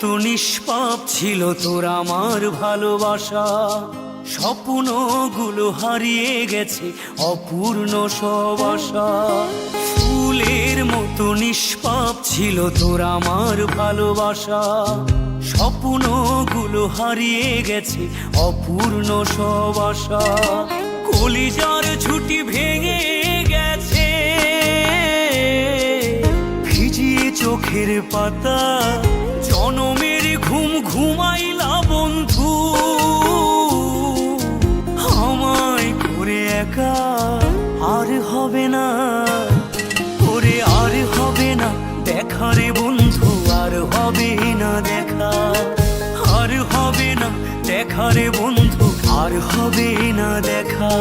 মতো নিষ্পাপ ছিল তোর আমার ভালোবাসা, স্বপ্নগুলো হারিয়ে গেছে অপূর্ণ সব আশা। ফুলের মতো নিষ্পাপ ছিল তোর আমার ভালোবাসা, স্বপ্নগুলো হারিয়ে গেছে অপূর্ণ সব আশা। কলিজার ঝুঁটি ভেঙে গেছে, ভিজিয়ে চোখের পাতা, জনমের ঘুম ঘুমাইলা বন্ধু। আমায় করে একা আর হবে না, করে আর হবে না দেখা রে বন্ধু, আর হবে না দেখা, আর হবে না দেখা রে বন্ধু, আর হবে না দেখা।